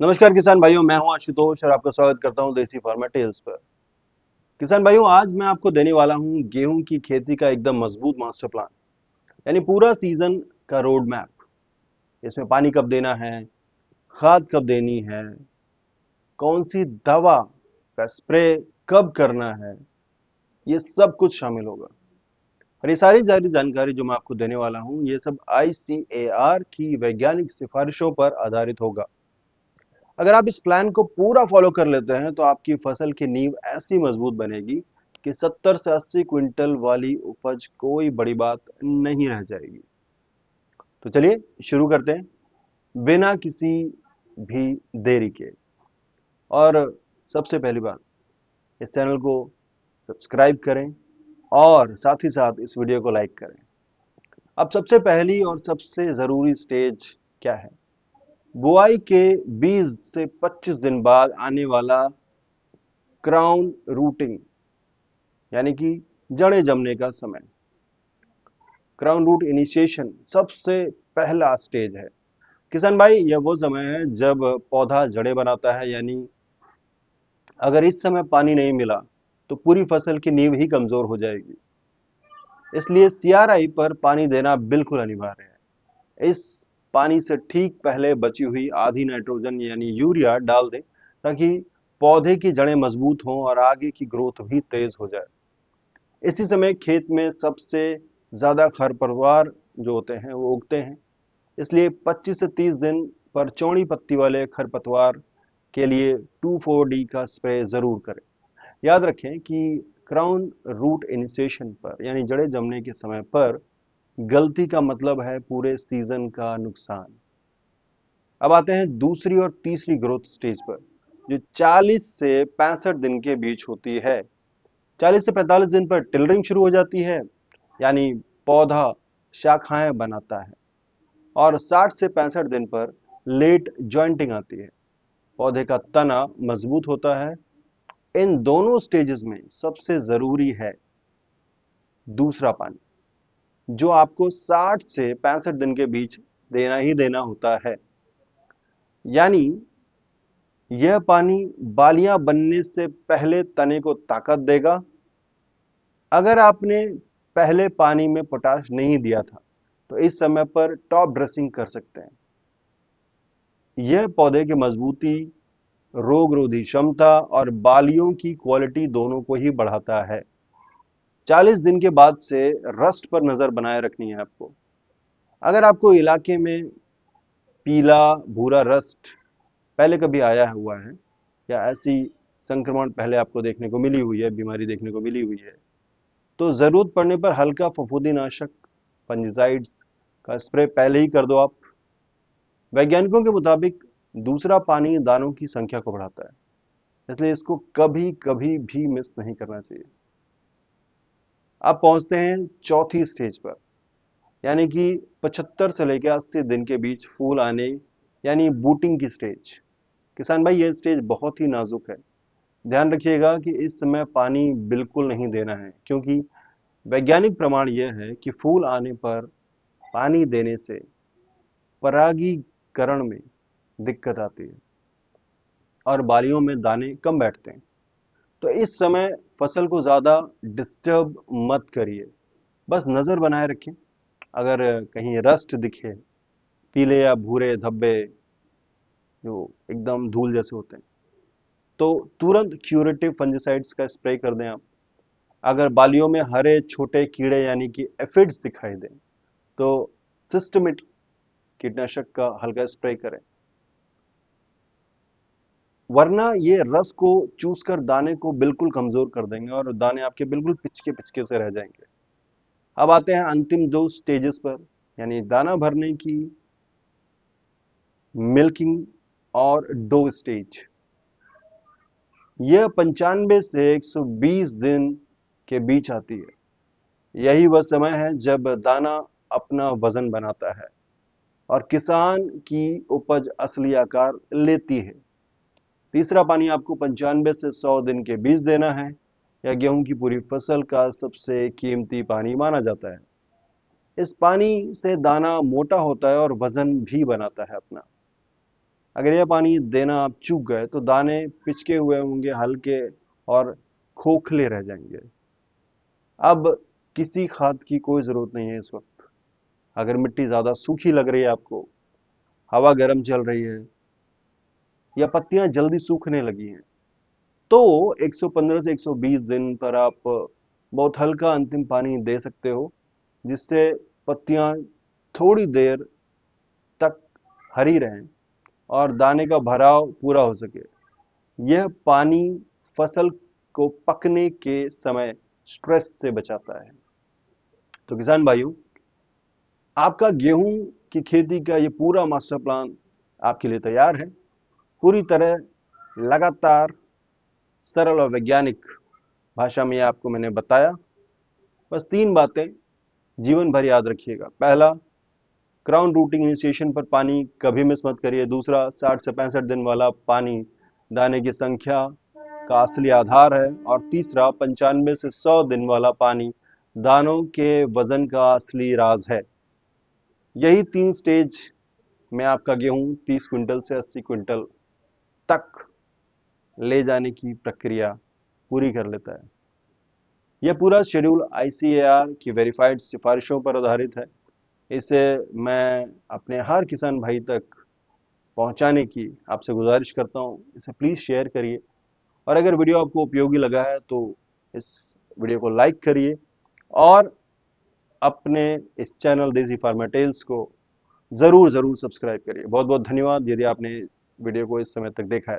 नमस्कार किसान भाइयों, मैं हूं आशुतोष और आपका स्वागत करता हूं देसी फार्मा टेल्स पर। किसान भाइयों, आज मैं आपको देने वाला हूं गेहूं की खेती का एकदम मजबूत मास्टर प्लान, यानी पूरा सीजन का रोड मैप। इसमें पानी कब देना है, खाद कब देनी है, कौन सी दवा का स्प्रे कब करना है, ये सब कुछ शामिल होगा। और ये सारी जानकारी जो मैं आपको देने वाला हूं, ये सब ICAR की वैज्ञानिक सिफारिशों पर आधारित होगा। अगर आप इस प्लान को पूरा फॉलो कर लेते हैं तो आपकी फसल की नींव ऐसी मजबूत बनेगी कि 70 से 80 क्विंटल वाली उपज कोई बड़ी बात नहीं रह जाएगी। तो चलिए शुरू करते हैं बिना किसी भी देरी के। और सबसे पहली बात, इस चैनल को सब्सक्राइब करें और साथ ही साथ इस वीडियो को लाइक करें। अब सबसे पहली और सबसे जरूरी स्टेज क्या है? बुआई के 20 से 25 दिन बाद आने वाला क्राउन रूटिंग, यानी कि जड़ें जमने का समय। क्राउन रूट इनिशिएशन सबसे पहला स्टेज है। किसान भाई, यह वो समय है जब पौधा जड़ें बनाता है, यानी अगर इस समय पानी नहीं मिला तो पूरी फसल की नींव ही कमजोर हो जाएगी। इसलिए CRI पर पानी देना बिल्कुल अनिवार्य है। इस पानी से ठीक पहले बची हुई आधी नाइट्रोजन यानी यूरिया डाल दें, ताकि पौधे की जड़ें मजबूत हों और आगे की ग्रोथ भी तेज हो जाए। इसी समय खेत में सबसे ज्यादा खरपतवार जो होते हैं वो उगते हैं। इसलिए 25 से 30 दिन पर चौड़ी पत्ती वाले खरपतवार के लिए 2,4-D का स्प्रे जरूर करें। याद रखें कि क्राउन रूट इनिशिएशन पर यानी जड़ें जमने के समय पर गलती का मतलब है पूरे सीजन का नुकसान। अब आते हैं दूसरी और तीसरी ग्रोथ स्टेज पर, जो 40 से 65 दिन के बीच होती है। 40 से 45 दिन पर टिलरिंग शुरू हो जाती है, यानी पौधा शाखाएं बनाता है। और 60 से 65 दिन पर लेट जॉइंटिंग आती है, पौधे का तना मजबूत होता है। इन दोनों स्टेजेस में सबसे जरूरी है दूसरा पानी, जो आपको 60 से 65 दिन के बीच देना ही देना होता है। यानी यह पानी बालियां बनने से पहले तने को ताकत देगा। अगर आपने पहले पानी में पोटाश नहीं दिया था तो इस समय पर टॉप ड्रेसिंग कर सकते हैं। यह पौधे की मजबूती, रोगरोधी क्षमता और बालियों की क्वालिटी दोनों को ही बढ़ाता है। 40 दिन के बाद से रस्ट पर नजर बनाए रखनी है आपको। अगर आपको इलाके में पीला भूरा रस्ट पहले कभी आया हुआ है, या ऐसी संक्रमण पहले आपको देखने को मिली हुई है, बीमारी देखने को मिली हुई है, तो जरूरत पड़ने पर हल्का फफूंदीनाशक फंगिसाइड्स का स्प्रे पहले ही कर दो आप। वैज्ञानिकों के मुताबिक दूसरा पानी दानों की संख्या को बढ़ाता है, इसलिए इसको कभी कभी भी मिस नहीं करना चाहिए। अब पहुंचते हैं चौथी स्टेज पर, यानी कि 75 से लेकर 80 दिन के बीच फूल आने, यानी बूटिंग की स्टेज। किसान भाई, यह स्टेज बहुत ही नाजुक है। ध्यान रखिएगा कि इस समय पानी बिल्कुल नहीं देना है, क्योंकि वैज्ञानिक प्रमाण यह है कि फूल आने पर पानी देने से परागीकरण में दिक्कत आती है और बालियों में दाने कम बैठते हैं। तो इस समय फसल को ज्यादा डिस्टर्ब मत करिए, बस नजर बनाए रखें। अगर कहीं रस्ट दिखे, पीले या भूरे धब्बे जो एकदम धूल जैसे होते हैं, तो तुरंत क्यूरेटिव फंजिसाइड्स का स्प्रे कर दें आप। अगर बालियों में हरे छोटे कीड़े यानी कि एफिड्स दिखाई दें, तो सिस्टमिट कीटनाशक का हल्का स्प्रे करें, वरना ये रस को चूस कर दाने को बिल्कुल कमजोर कर देंगे और दाने आपके बिल्कुल पिचके पिचके से रह जाएंगे। अब आते हैं अंतिम दो स्टेजेस पर, यानी दाना भरने की मिल्किंग और डो स्टेज। यह 95 से 120 दिन के बीच आती है। यही वह समय है जब दाना अपना वजन बनाता है और किसान की उपज असली आकार लेती है। तीसरा पानी आपको 95 से 100 दिन के बीच देना है। यह गेहूं की पूरी फसल का सबसे कीमती पानी माना जाता है। इस पानी से दाना मोटा होता है और वजन भी बनाता है अपना। अगर यह पानी देना आप चूक गए तो दाने पिचके हुए होंगे, हल्के और खोखले रह जाएंगे। अब किसी खाद की कोई जरूरत नहीं है इस वक्त। अगर मिट्टी ज्यादा सूखी लग रही है आपको, हवा गर्म चल रही है या पत्तियां जल्दी सूखने लगी हैं, तो 115 से 120 दिन पर आप बहुत हल्का अंतिम पानी दे सकते हो, जिससे पत्तियां थोड़ी देर तक हरी रहें और दाने का भराव पूरा हो सके। यह पानी फसल को पकने के समय स्ट्रेस से बचाता है। तो किसान भाइयों, आपका गेहूं की खेती का ये पूरा मास्टर प्लान आपके लिए तैयार है। पूरी तरह लगातार, सरल और वैज्ञानिक भाषा में ये आपको मैंने बताया। बस 3 बातें जीवन भर याद रखिएगा। पहला, क्राउन रूटिंग इनिशिएशन पर पानी कभी मिस मत करिए। दूसरा, 60 से 65 दिन वाला पानी दाने की संख्या का असली आधार है। और तीसरा, 95 से 100 दिन वाला पानी दानों के वजन का असली राज है। यही 3 स्टेज में आपका गेहूं 30 क्विंटल से 80 क्विंटल तक ले जाने की प्रक्रिया पूरी कर लेता है। यह पूरा शेड्यूल ICAR की वेरीफाइड सिफारिशों पर आधारित है। इसे मैं अपने हर किसान भाई तक पहुंचाने की आपसे गुजारिश करता हूं। इसे प्लीज़ शेयर करिए, और अगर वीडियो आपको उपयोगी लगा है तो इस वीडियो को लाइक करिए और अपने इस चैनल देसी फार्मा टेल्स को ज़रूर सब्सक्राइब करिए। बहुत बहुत धन्यवाद यदि आपने इस वीडियो को इस समय तक देखा है।